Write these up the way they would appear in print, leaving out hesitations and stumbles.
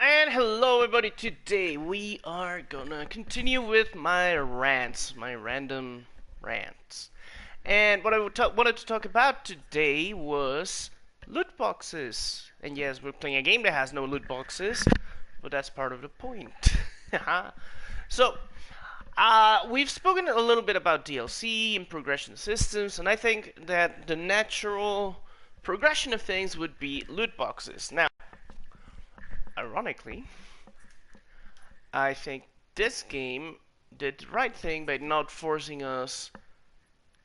And hello everybody, today we are gonna continue with my rants, my random rants. And what I wanted to talk about today was loot boxes. And yes, we're playing a game that has no loot boxes, but that's part of the point. So, we've spoken a little bit about DLC and progression systems, and I think that the natural progression of things would be loot boxes. Now, ironically, I think this game did the right thing by not forcing us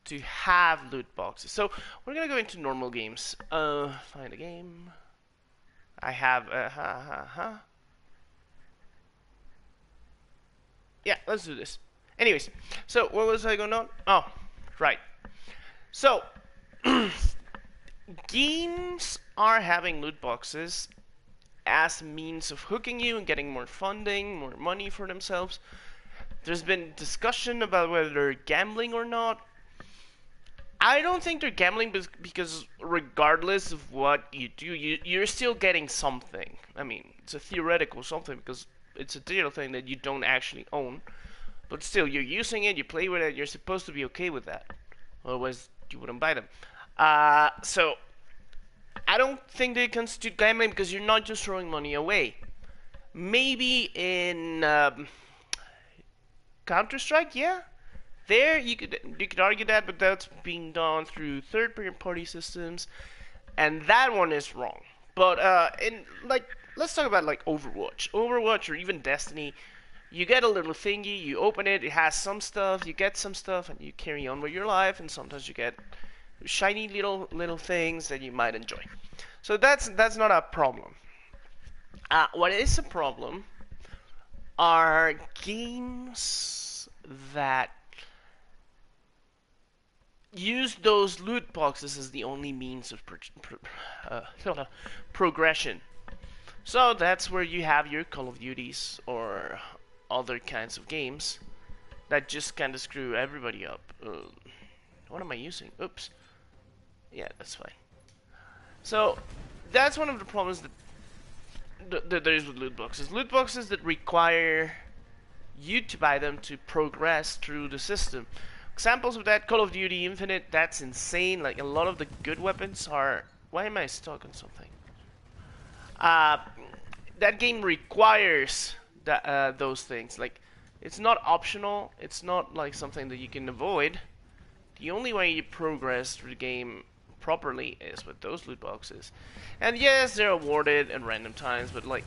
to have loot boxes. So we're gonna go into normal games. Find a game. I have Yeah, let's do this. Anyways, so what was I going on? Oh, right. So games are having loot boxes as a means of hooking you and getting more funding, more money for themselves. There's been discussion about whether they're gambling or not. I don't think they're gambling because regardless of what you do, you're still getting something. I mean, it's a theoretical something because it's a digital thing that you don't actually own. But still, you're using it, you play with it, you're supposed to be okay with that. Otherwise, you wouldn't buy them. So, I don't think they constitute gambling because you're not just throwing money away. Maybe in Counter-Strike, yeah. There you could argue that, but that's being done through third-party systems, and that one is wrong. But let's talk about like Overwatch, or even Destiny. You get a little thingy, you open it, it has some stuff, you get some stuff, and you carry on with your life. And sometimes you get shiny little things that you might enjoy. So that's not a problem. What is a problem are games that use those loot boxes as the only means of progression. So that's where you have your Call of Duties or other kinds of games that just kind of screw everybody up. What am I using? Oops. Yeah, that's fine. So that's one of the problems that there is with loot boxes. Loot boxes that require you to buy them to progress through the system. Examples of that: Call of Duty Infinite. That's insane. Like, a lot of the good weapons are... Why am I stuck on something? That game requires those things. Like, it's not optional. It's not like something that you can avoid. The only way you progress through the game properly is with those loot boxes. And yes, they're awarded at random times, but like,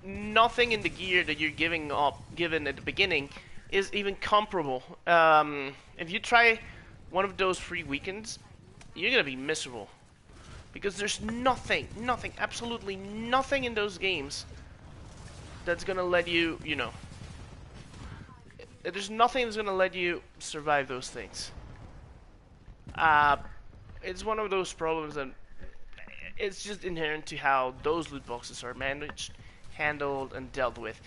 nothing in the gear that you're given at the beginning is even comparable. If you try one of those free weekends, you're gonna be miserable because there's nothing, absolutely nothing in those games that's gonna let you, there's nothing that's gonna let you survive those things. It's one of those problems, and it's just inherent to how those loot boxes are managed, handled, and dealt with.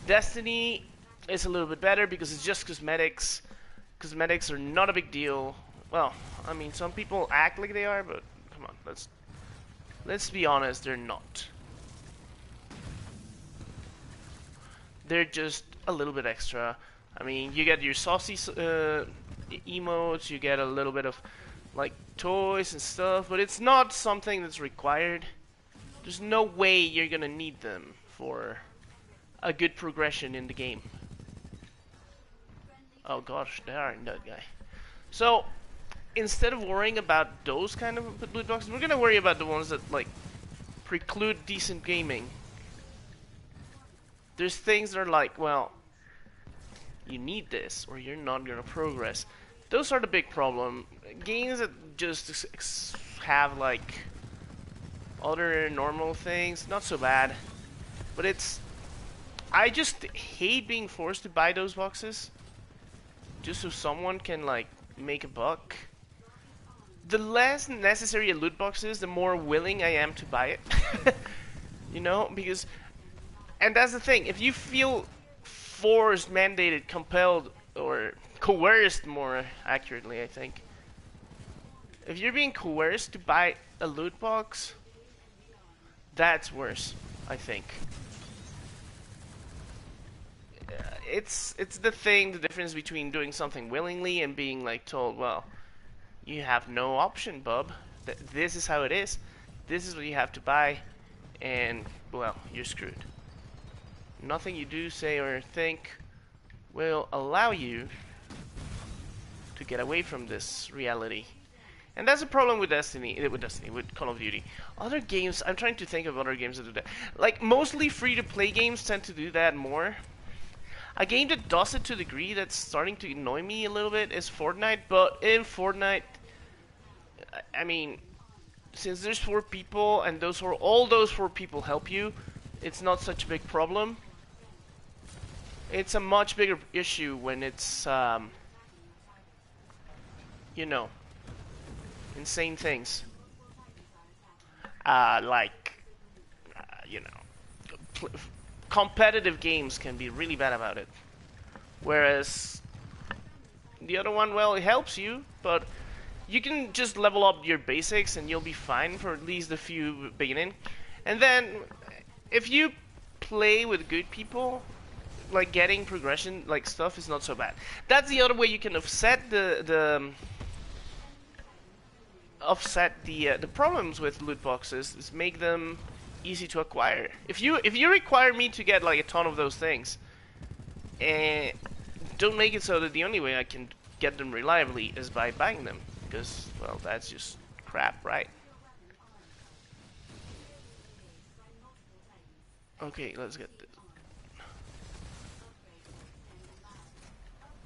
Destiny is a little bit better because it's just cosmetics. Cosmetics are not a big deal. Well, I mean, some people act like they are, but come on, let's be honest, they're not. They're just a little bit extra. I mean, you get your saucy emotes, you get a little bit of like toys and stuff, but it's not something that's required. There's no way you're gonna need them for a good progression in the game. Oh gosh, there aren't that guy. So instead of worrying about those kind of loot boxes, we're gonna worry about the ones that like preclude decent gaming. There's things that are like, well, you need this or you're not gonna progress. Those are the big problem. Games that just have like other normal things, not so bad. But I just hate being forced to buy those boxes just so someone can like make a buck. The less necessary a loot box is, the more willing I am to buy it. Because, and that's the thing, if you feel forced, mandated, compelled, or coerced, more accurately, I think. If you're being coerced to buy a loot box, that's worse. I think. It's the difference between doing something willingly and being like told, well, you have no option, bub. This is how it is. This is what you have to buy, and well, you're screwed. Nothing you do, say, or think will allow you to get away from this reality. And that's a problem with with Call of Duty. Other games, I'm trying to think of other games that do that. Like, mostly free-to-play games tend to do that more. A game that does it to a degree that's starting to annoy me a little bit is Fortnite, but in Fortnite, I mean, since there's 4 people and all those 4 people help you, it's not such a big problem. It's a much bigger issue when it's, you know, insane things. You know, competitive games can be really bad about it. Whereas the other one, well, it helps you, but you can just level up your basics and you'll be fine for at least a few beginning. And then, if you play with good people, like getting progression, like stuff is not so bad. That's the other way you can offset the problems with loot boxes, is make them easy to acquire. If you require me to get like a ton of those things, and don't make it so that the only way I can get them reliably is by buying them, because, well, that's just crap, right? Okay, let's get this.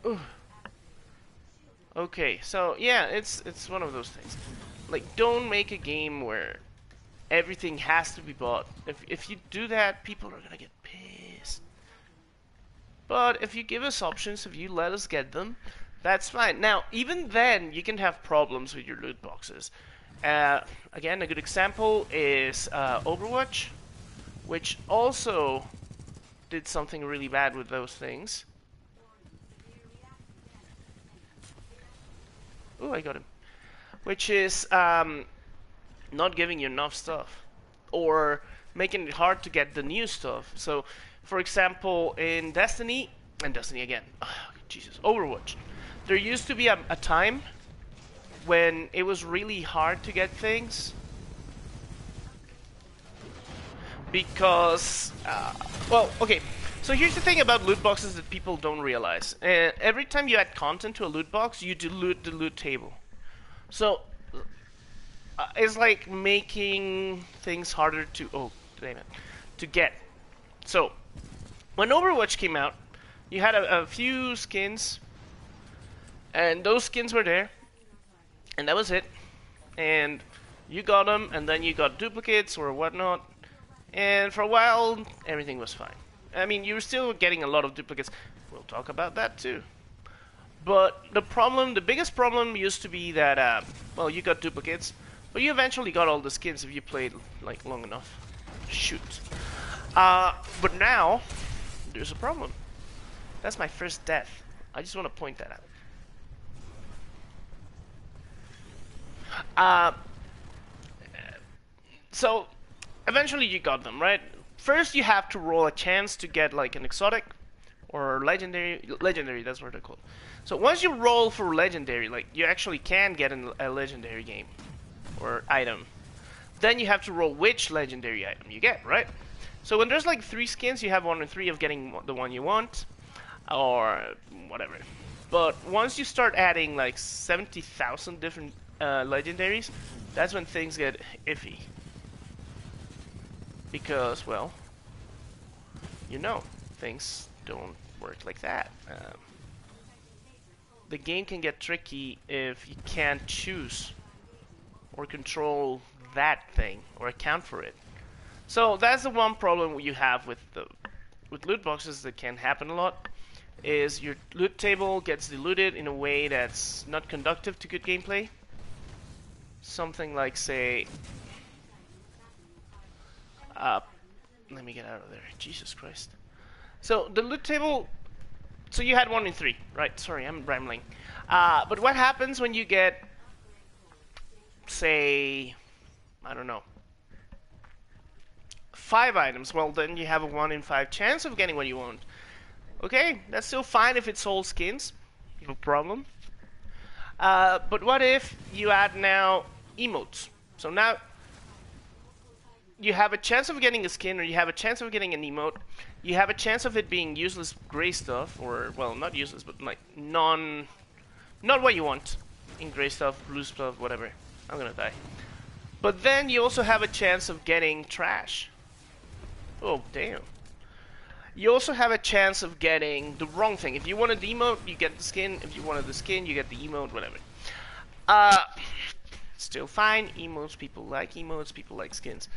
Ooh. Okay, so yeah, it's one of those things. Like, don't make a game where everything has to be bought. If you do that, people are gonna get pissed. But if you give us options, if you let us get them, that's fine. Now, even then, you can have problems with your loot boxes. Again, a good example is Overwatch, which also did something really bad with those things. Oh, I got him. Which is not giving you enough stuff, or making it hard to get the new stuff. So, for example, in Destiny, and Destiny again, Jesus, Overwatch, there used to be a time when it was really hard to get things because, well, okay. So here's the thing about loot boxes that people don't realize. Every time you add content to a loot box, you dilute the loot table. So it's like making things harder to to get. So when Overwatch came out, you had a few skins, and those skins were there, and that was it. And you got them, and then you got duplicates or whatnot, and for a while everything was fine. I mean, you were still getting a lot of duplicates. We'll talk about that too. But the biggest problem used to be that, well, you got duplicates, but you eventually got all the skins if you played like long enough. Shoot. But now there's a problem. That's my first death. I just want to point that out. So eventually you got them, right? First, you have to roll a chance to get like an exotic or legendary. Legendary, that's what they're called. So once you roll for legendary, like you actually can get a legendary game or item. Then you have to roll which legendary item you get, right? So when there's like 3 skins, you have 1 in 3 of getting the one you want, or whatever. But once you start adding like 70,000 different legendaries, that's when things get iffy. Because, well, you know, things don't work like that. The game can get tricky if you can't choose or control that thing or account for it. So that's the one problem you have with loot boxes that can happen a lot, is your loot table gets diluted in a way that's not conducive to good gameplay. Something like, say, let me get out of there. Jesus Christ. So the loot table. So you had 1 in 3, right? Sorry, I'm rambling. But what happens when you get, say, I don't know, 5 items, well then you have a 1 in 5 chance of getting what you want. Okay, that's still fine if it's all skins, no problem. But what if you add now emotes? So now you have a chance of getting a skin, or you have a chance of getting an emote. You have a chance of it being useless gray stuff, or, well, not useless, but like not what you want in gray stuff, blue stuff, whatever. I'm gonna die. But then you also have a chance of getting trash. Oh, damn. You also have a chance of getting the wrong thing. If you wanted the emote, you get the skin. If you wanted the skin, you get the emote, whatever. Still fine. Emotes, people like skins.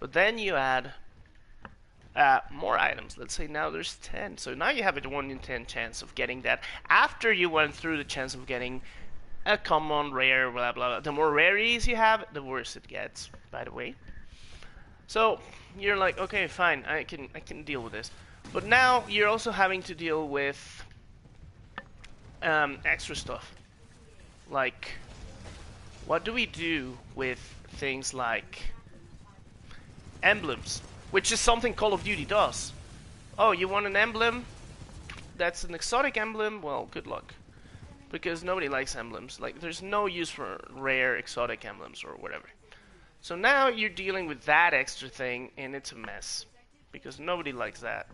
But then you add more items. Let's say now there's 10. So now you have a 1 in 10 chance of getting that after you went through the chance of getting a common, rare, blah, blah, blah. The more rarities you have, the worse it gets, by the way. So you're like, okay, fine, I can deal with this. But now you're also having to deal with extra stuff. Like, what do we do with things like emblems? Which is something Call of Duty does. Oh, you want an emblem? That's an exotic emblem? Well, good luck. Because nobody likes emblems. Like, there's no use for rare exotic emblems or whatever. So now you're dealing with that extra thing, and it's a mess. Because nobody likes that.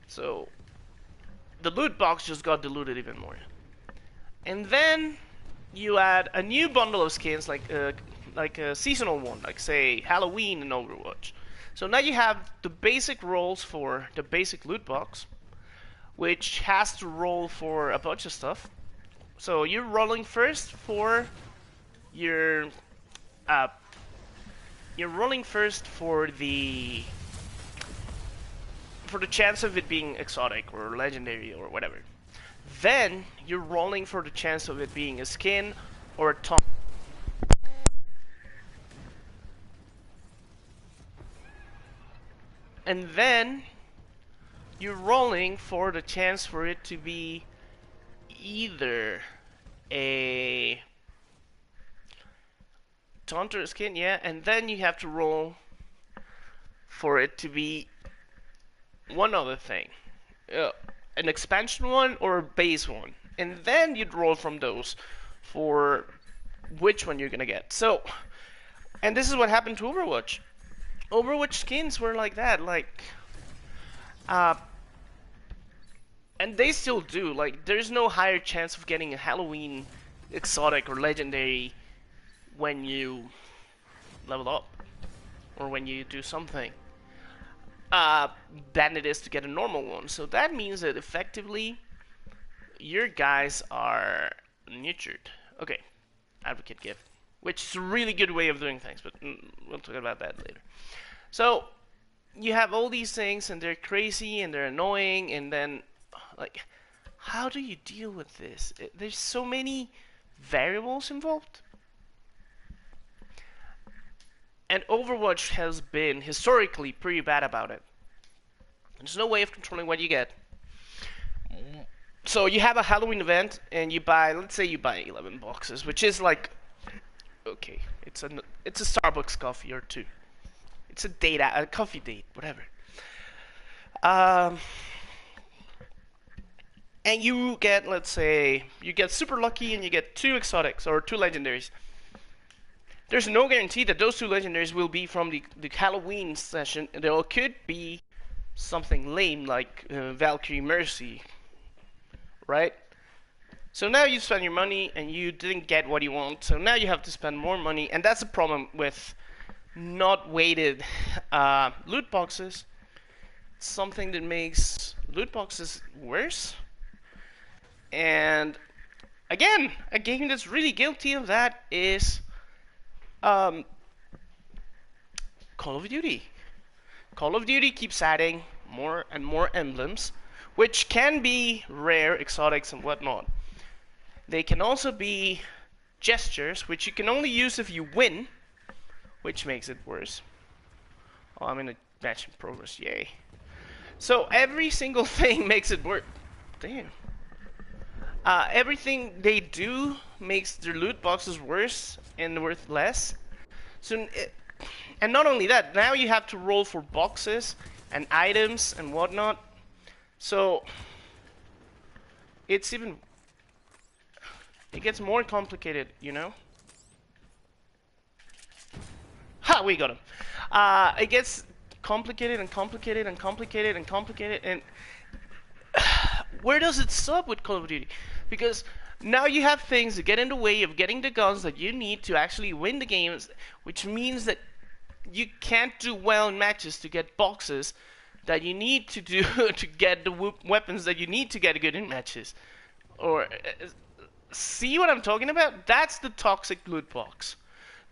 So the loot box just got diluted even more. And then you add a new bundle of skins, like a seasonal one, like say Halloween in Overwatch. So now you have the basic rolls for the basic loot box, which has to roll for a bunch of stuff. So you're rolling first for your for the chance of it being exotic or legendary or whatever. Then you're rolling for the chance of it being a skin or a taunt. And then you're rolling for the chance for it to be either a taunt or a skin, yeah, and then you have to roll for it to be one other thing. An expansion one or a base one. And then you'd roll from those for which one you're gonna get. So, and this is what happened to Overwatch. Overwatch skins were like that, like, and they still do. Like, there's no higher chance of getting a Halloween exotic or legendary when you level up or when you do something than it is to get a normal one. So that means that effectively your guys are nurtured. Okay, advocate gift, which is a really good way of doing things, but we'll talk about that later. So you have all these things, and they're crazy and they're annoying, and then like, how do you deal with this? There's so many variables involved. And Overwatch has been historically pretty bad about it. There's no way of controlling what you get. So you have a Halloween event and you buy, let's say you buy 11 boxes, which is like, okay, it's a Starbucks coffee or two. It's a coffee date, whatever. And you get, let's say, you get super lucky and you get 2 exotics or 2 legendaries. There's no guarantee that those 2 legendaries will be from the Halloween session. There could be something lame like Valkyrie Mercy, right? So now you spend your money and you didn't get what you want. So now you have to spend more money, and that's a problem with not weighted loot boxes. It's something that makes loot boxes worse. And again, a game that's really guilty of that is Call of Duty. Call of Duty keeps adding more and more emblems, which can be rare, exotics, and whatnot. They can also be gestures, which you can only use if you win, which makes it worse. Oh, I'm in a match in progress, yay. So every single thing makes it worse. Damn. Everything they do makes their loot boxes worse and worth less. So And not only that, now you have to roll for boxes and items and whatnot. So it's even, it gets more complicated, you know? Ha! We got him. It gets complicated and complicated and complicated and complicated, and where does it stop with Call of Duty? Because now you have things that get in the way of getting the guns that you need to actually win the games, which means that you can't do well in matches to get boxes that you need to do to get the weapons that you need to get good in matches. Or see what I'm talking about? That's the toxic loot box.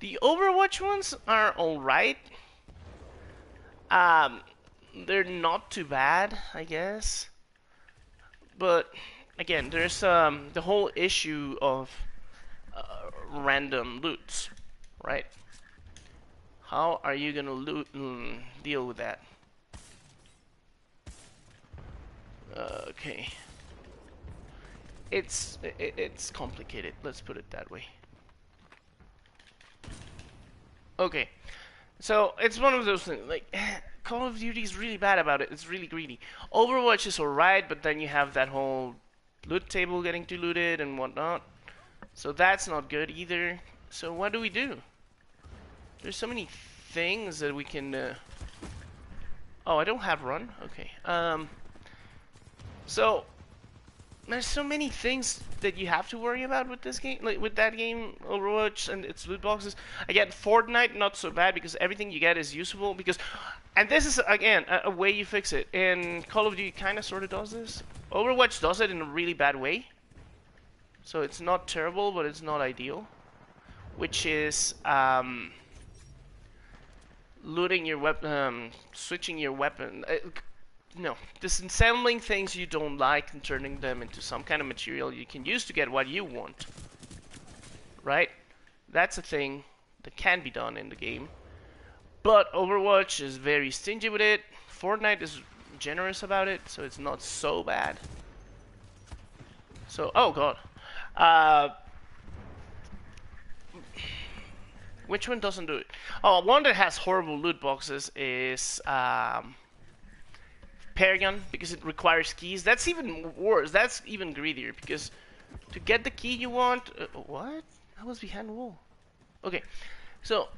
The Overwatch ones are alright. They're not too bad, I guess. But again, there's the whole issue of random loots, right? How are you gonna deal with that? Okay. It's complicated. Let's put it that way. Okay. So it's one of those things. Like Call of Duty is really bad about it. It's really greedy. Overwatch is alright, but then you have that whole loot table getting diluted and whatnot. So that's not good either. So what do we do? There's so many things that we can. Oh, I don't have run. Okay. So there's so many things that you have to worry about with this game, like with that game, Overwatch and its loot boxes. Again, Fortnite not so bad because everything you get is usable. Because, and this is again a way you fix it. And Call of Duty kind of sort of does this. Overwatch does it in a really bad way. So it's not terrible, but it's not ideal. Which is looting your weapon, switching your weapon. No, disassembling things you don't like and turning them into some kind of material you can use to get what you want. Right? That's a thing that can be done in the game. But Overwatch is very stingy with it. Fortnite is generous about it, so it's not so bad. So, oh god. Which one doesn't do it? Oh, one that has horrible loot boxes is Paragon, because it requires keys. That's even worse. That's even greedier, because to get the key you want... what? I was behind the wall. Okay, so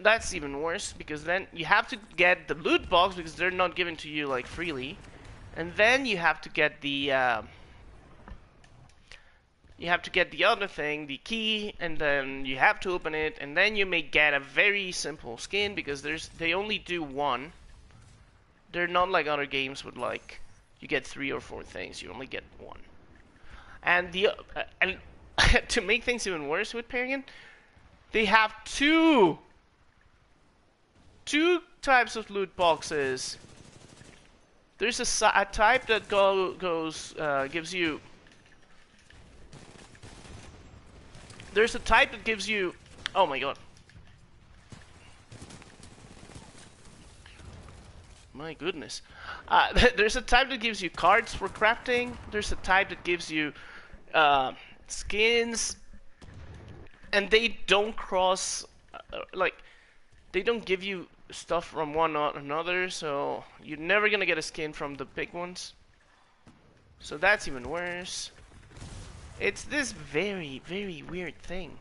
that's even worse, because then you have to get the loot box, because they're not given to you like freely. And then you have to get the... you have to get the other thing, the key, and then you have to open it, and then you may get a very simple skin, because they only do one. They're not like other games with like you get 3 or 4 things. You only get one. And and to make things even worse with Paragon, they have two types of loot boxes. There's a type that gives you. There's a type that gives you. Oh my god. My goodness. There's a type that gives you cards for crafting. There's a type that gives you skins. And they don't cross... like, they don't give you stuff from one or another. So you're never gonna get a skin from the big ones. So that's even worse. It's this very, very weird thing.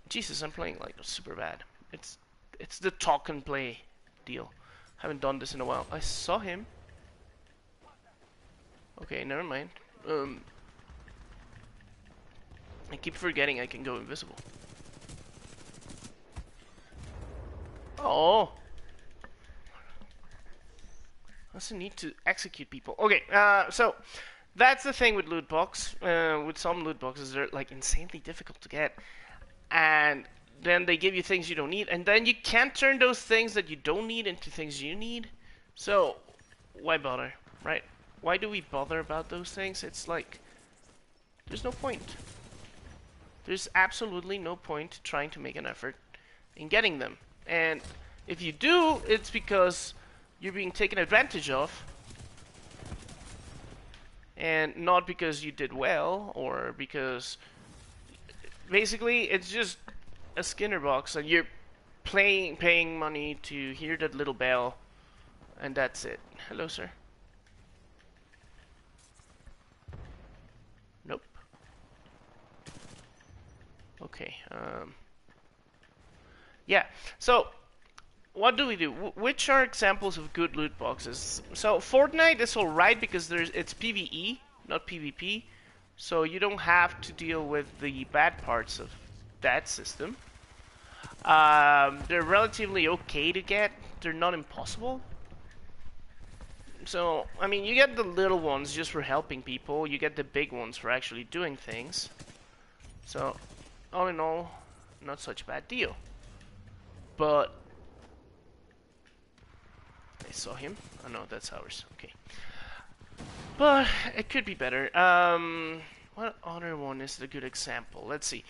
Jesus, I'm playing like super bad. It's the talk and play deal. Haven't done this in a while. I saw him. Okay, never mind. I keep forgetting I can go invisible. Oh. Doesn't need to execute people. Okay, so that's the thing with loot box. With some loot boxes, they're like insanely difficult to get, and then they give you things you don't need, and then you can't turn those things that you don't need into things you need. So why bother, right? Why do we bother about those things? It's like there's no point. There's absolutely no point trying to make an effort in getting them. And if you do, it's because you're being taken advantage of, and not because you did well, or because basically it's just a Skinner box and you're paying money to hear that little bell, and that's it. Hello, sir. Nope. Okay. Yeah. So, what do we do? Which are examples of good loot boxes? So, Fortnite is alright because it's PvE, not PvP. So you don't have to deal with the bad parts of that system. They're relatively okay to get. They're not impossible. So, I mean, you get the little ones just for helping people. You get the big ones for actually doing things. So, all in all, not such a bad deal. But I saw him. Oh no, that's ours. Okay. But it could be better. What other one is a good example? Let's see.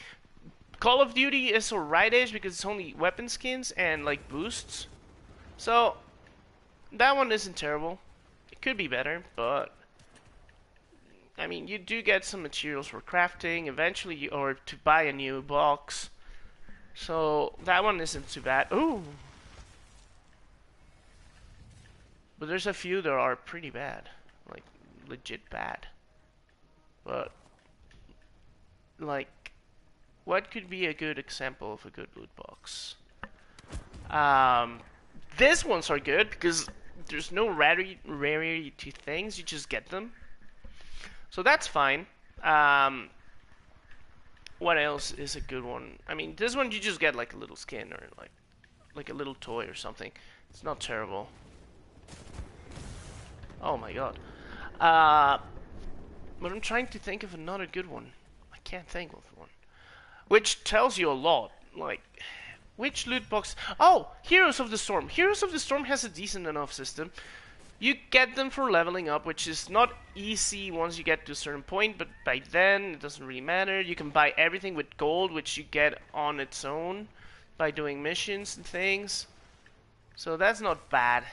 Call of Duty is alright-ish because it's only weapon skins and like boosts. So that one isn't terrible. It could be better, but I mean, you do get some materials for crafting eventually, or to buy a new box. So that one isn't too bad. Ooh. But there's a few that are pretty bad. Like, legit bad. But, like, what could be a good example of a good loot box? These ones are good because there's no rarity to things. You just get them. So that's fine. What else is a good one? I mean, this one you just get like a little skin or like a little toy or something. It's not terrible. Oh my god. But I'm trying to think of another good one. I can't think of one. Which tells you a lot. Like, which loot box... Oh! Heroes of the Storm. Heroes of the Storm has a decent enough system. You get them for leveling up, which is not easy once you get to a certain point, but by then, it doesn't really matter. You can buy everything with gold, which you get on its own by doing missions and things. So that's not bad.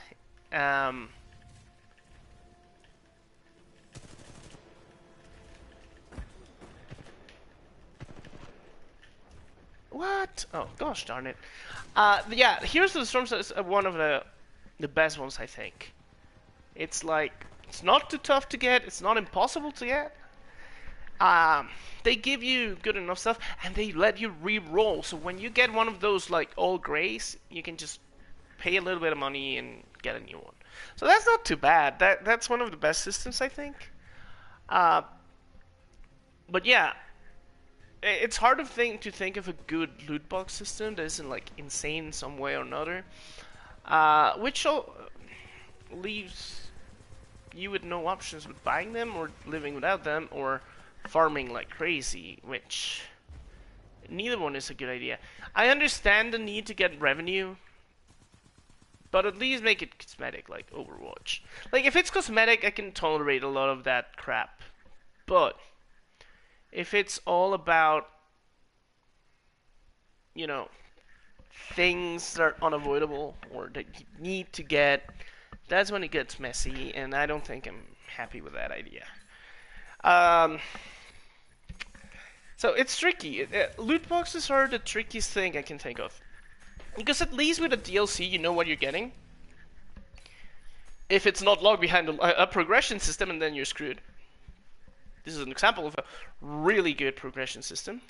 What? Oh, gosh darn it. Yeah, Heroes of the Storm is one of the best ones, I think. It's like, it's not too tough to get, it's not impossible to get. They give you good enough stuff, and they let you re-roll. So when you get one of those, like, all grays, you can just pay a little bit of money and get a new one. So that's not too bad. That's one of the best systems, I think. But yeah, it's hard to think of a good loot box system that isn't like insane in some way or another, which leaves you with no options with buying them or living without them or farming like crazy, which neither one is a good idea. I understand the need to get revenue, but at least make it cosmetic like Overwatch. Like, if it's cosmetic, I can tolerate a lot of that crap, but if it's all about, you know, things that are unavoidable or that you need to get, that's when it gets messy, and I don't think I'm happy with that idea. So it's tricky. Loot boxes are the trickiest thing I can think of. Because at least with a DLC, you know what you're getting. If it's not logged behind a progression system, and then you're screwed. This is an example of a really good progression system.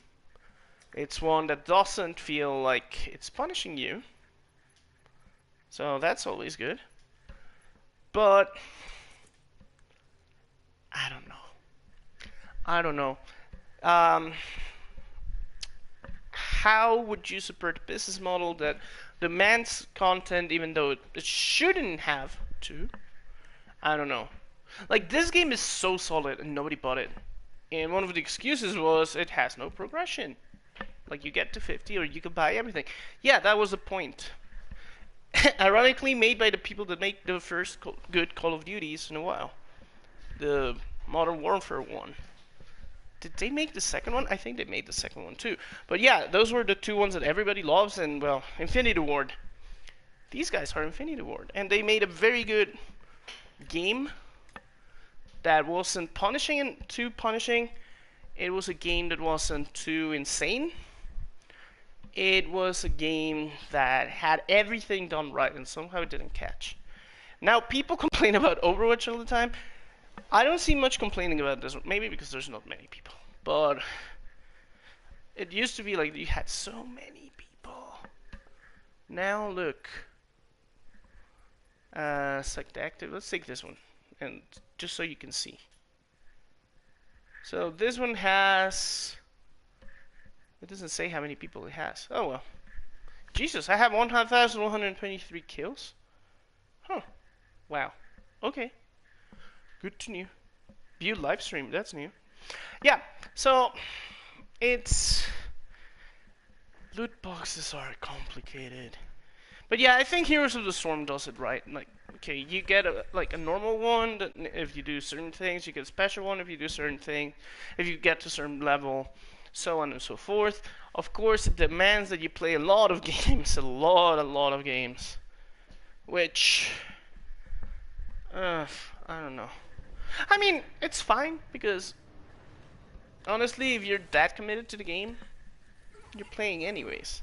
It's one that doesn't feel like it's punishing you. So that's always good. But I don't know. How would you support a business model that demands content even though it shouldn't have to? I don't know. Like, this game is so solid and nobody bought it. And one of the excuses was it has no progression. Like, you get to 50 or you can buy everything. Yeah, that was the point. Ironically made by the people that make the first good Call of Duties in a while. The Modern Warfare one. Did they make the second one? I think they made the second one too. But yeah, those were the two ones that everybody loves, and well, Infinity Ward. These guys are Infinity Ward. And they made a very good game that wasn't punishing and too punishing. It was a game that wasn't too insane. it was a game that had everything done right and somehow it didn't catch. Now, people complain about Overwatch all the time. I don't see much complaining about this one. Maybe because there's not many people. But it used to be like you had so many people. Now, look. Select active. Let's take this one. And just so you can see. So this one has... It doesn't say how many people it has. Oh well. Jesus, I have 1,123 kills? Huh. Wow. Okay. Good to know. View live stream, that's new. Yeah, so it's... Loot boxes are complicated. But yeah, I think Heroes of the Storm does it right. Like, okay, you get a normal one that if you do certain things, you get a special one if you do certain things, if you get to a certain level, so on and so forth. Of course, it demands that you play a lot of games, a lot of games, which I don't know. I mean, it's fine because honestly, if you're that committed to the game, you're playing anyways,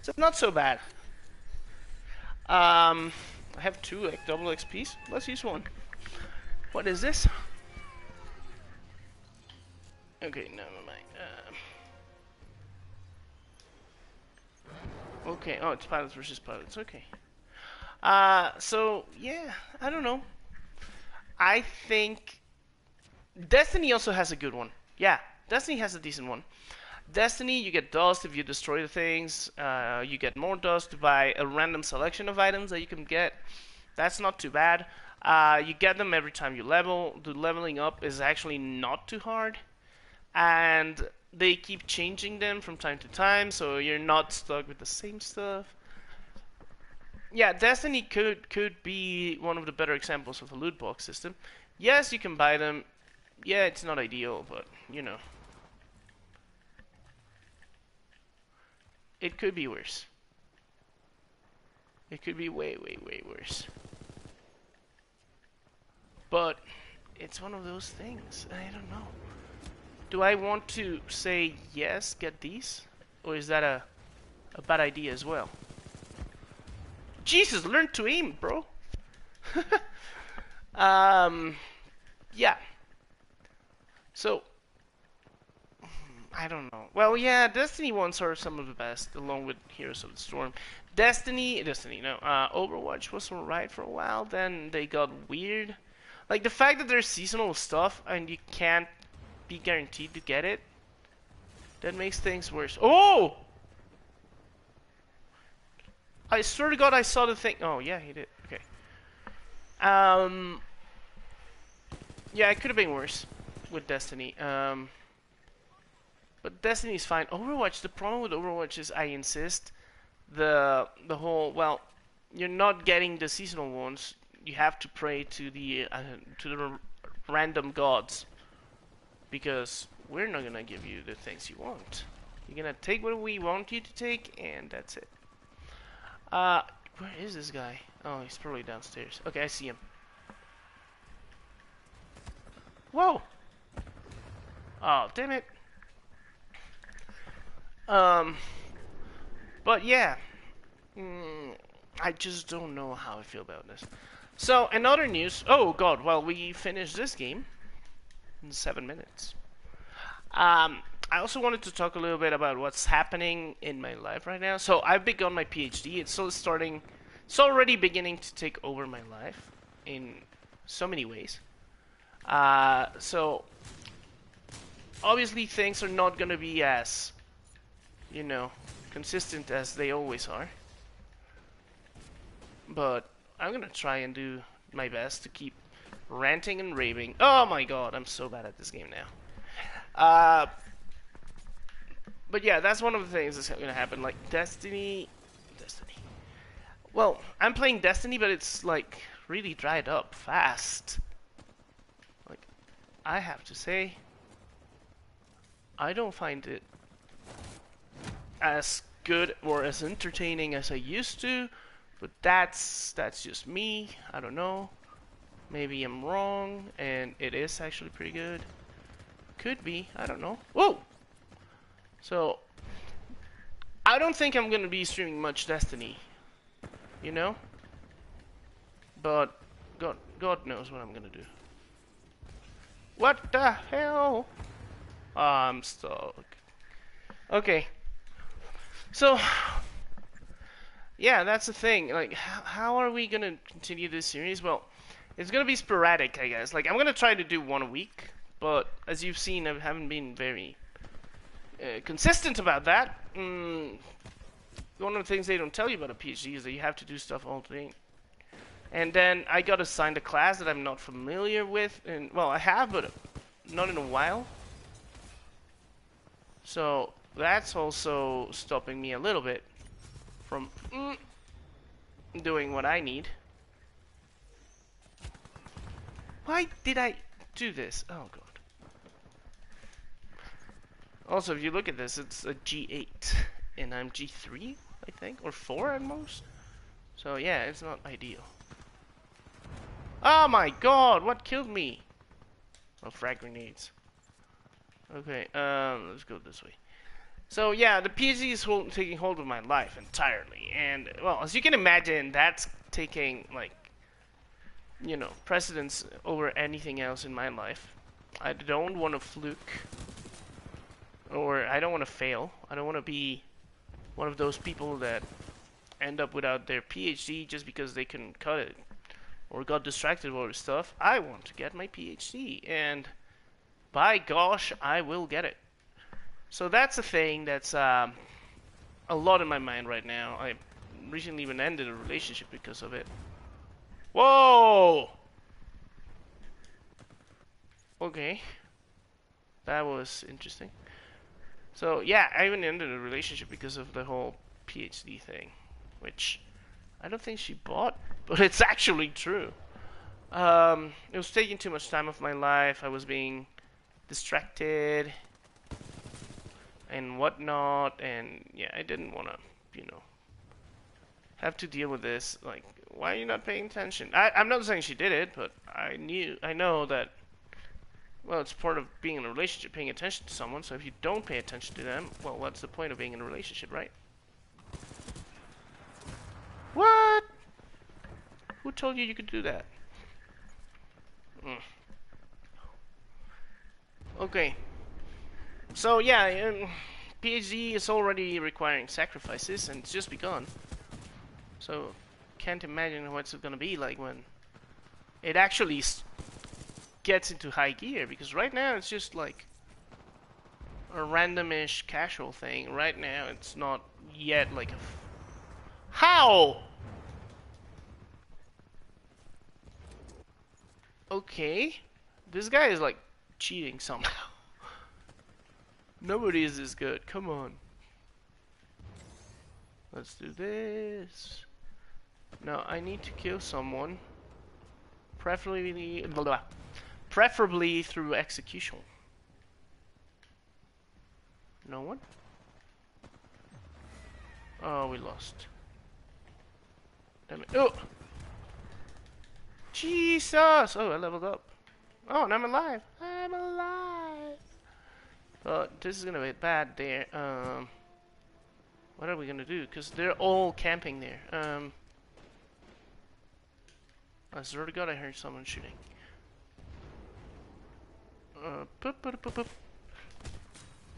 so it's not so bad. I have two double XPs. Let's use one. What is this? Okay, never mind. Okay, oh, it's pilots versus pilots. Okay. So yeah, I don't know. I think Destiny also has a good one. Yeah, Destiny has a decent one. Destiny, you get dust if you destroy the things. You get more dust by a random selection of items that you can get. That's not too bad. You get them every time you level. The leveling up is actually not too hard. And they keep changing them from time to time, so you're not stuck with the same stuff. Yeah, Destiny could be one of the better examples of a loot box system. Yes, you can buy them. Yeah, it's not ideal, but, you know. It could be worse. It could be way worse. But it's one of those things. I don't know. Do I want to say yes, get these? Or is that a bad idea as well? Jesus, learn to aim, bro. Yeah. So I don't know. Well, yeah, Destiny ones are some of the best, along with Heroes of the Storm. Overwatch was alright for a while, then they got weird. Like, the fact that there's seasonal stuff and you can't be guaranteed to get it, that makes things worse. Oh! I swear to God I saw the thing. Oh, yeah, he did. Okay. Yeah, it could have been worse with Destiny. But Destiny's fine. Overwatch, the problem with Overwatch is I insist the whole, well, you're not getting the seasonal ones. You have to pray to the random gods, because we're not gonna give you the things you want. You're gonna take what we want you to take, and that's it. Where is this guy? Oh, he's probably downstairs. Okay, I see him. Whoa! Oh, damn it. But yeah, I just don't know how I feel about this. So, in other news, oh god, well, we finished this game in 7 minutes. I also wanted to talk a little bit about what's happening in my life right now. So, I've begun my PhD. It's already beginning to take over my life in so many ways. So, obviously things are not gonna be as, you know, consistent as they always are. But I'm gonna try and do my best to keep ranting and raving. Oh my god, I'm so bad at this game now. But yeah, that's one of the things that's gonna happen. Like Destiny. Well, I'm playing Destiny, but it's like really dried up fast. Like, I have to say, I don't find it as good or as entertaining as I used to, but that's just me. I don't know. Maybe I'm wrong, and it is actually pretty good. Could be. I don't know. Whoa! So, I don't think I'm gonna be streaming much Destiny, you know? But God knows what I'm gonna do. What the hell? I'm stuck. Okay. So, yeah, that's the thing. Like, how are we gonna continue this series? Well, it's gonna be sporadic, I guess. Like, I'm gonna try to do one a week, but as you've seen, I haven't been very consistent about that. One of the things they don't tell you about a PhD is that you have to do stuff all day. And then I got assigned a class that I'm not familiar with, and well, I have, but not in a while. So that's also stopping me a little bit from doing what I need. Why did I do this? Oh god. Also, if you look at this, it's a G8, and I'm G3, I think, or 4 at most. So yeah, it's not ideal. Oh my god, what killed me? Oh, frag grenades. Okay, let's go this way. So yeah, the PhD is taking hold of my life entirely, and well, as you can imagine, that's taking like, you know, precedence over anything else in my life. I don't want to fluke, or I don't want to fail. I don't want to be one of those people that end up without their PhD just because they couldn't cut it or got distracted with other stuff. I want to get my PhD, and by gosh, I will get it. So that's a thing that's a lot in my mind right now. I recently even ended a relationship because of it. Whoa! Okay. That was interesting. So yeah, I even ended a relationship because of the whole PhD thing, which I don't think she bought, but it's actually true. It was taking too much time of my life. I was being distracted and whatnot, and yeah, I didn't want to, you know, have to deal with this. Like, why are you not paying attention? I'm not saying she did it, but I know that, well, it's part of being in a relationship, paying attention to someone. So if you don't pay attention to them, well, what's the point of being in a relationship, right? What? Who told you you could do that? Okay. So yeah, PhD is already requiring sacrifices, and it's just begun. So can't imagine what it's gonna be like when it actually gets into high gear. Because right now it's just like a randomish casual thing. Right now it's not yet like a. How? Okay, this guy is like cheating somehow. Nobody is this good. Come on. Let's do this. Now I need to kill someone. Preferably through execution. No one? Oh, we lost. Damn it. Oh! Jesus! Oh, I leveled up. Oh, and I'm alive. I'm alive. But this is gonna be bad there. What are we gonna do? Because they're all camping there. I swear to God, I heard someone shooting. Poop.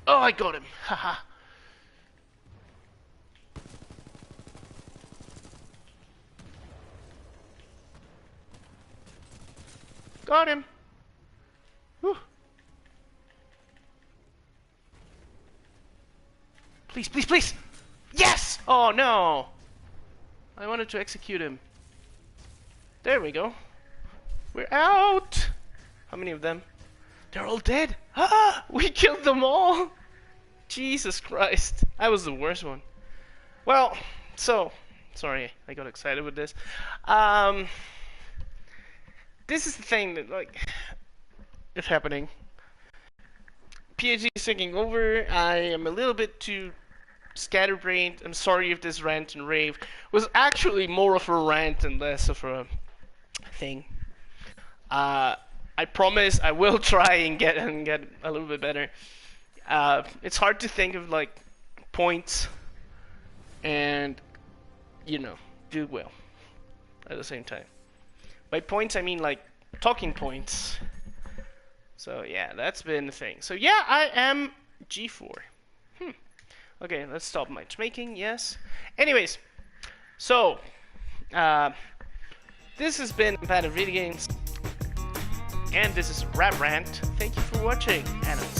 Oh, I got him. Haha. Got him. Whew. Please, please, please. Yes! Oh, no. I wanted to execute him. There we go. We're out. How many of them? They're all dead. Ah! We killed them all. Jesus Christ. I was the worst one. Well, so... Sorry, I got excited with this. This is the thing that, like, is happening. PhD is taking over. I am a little bit too scatterbrained. I'm sorry if this rant and rave was actually more of a rant and less of a thing. I promise I will try and get a little bit better. It's hard to think of like points and, do well at the same time. By points, I mean like talking points. So yeah, that's been the thing. So yeah, I am G4. Okay, let's stop matchmaking, yes. Anyways, so, this has been Pad of Video Games, and this is Rap Rant. Thank you for watching, and I'll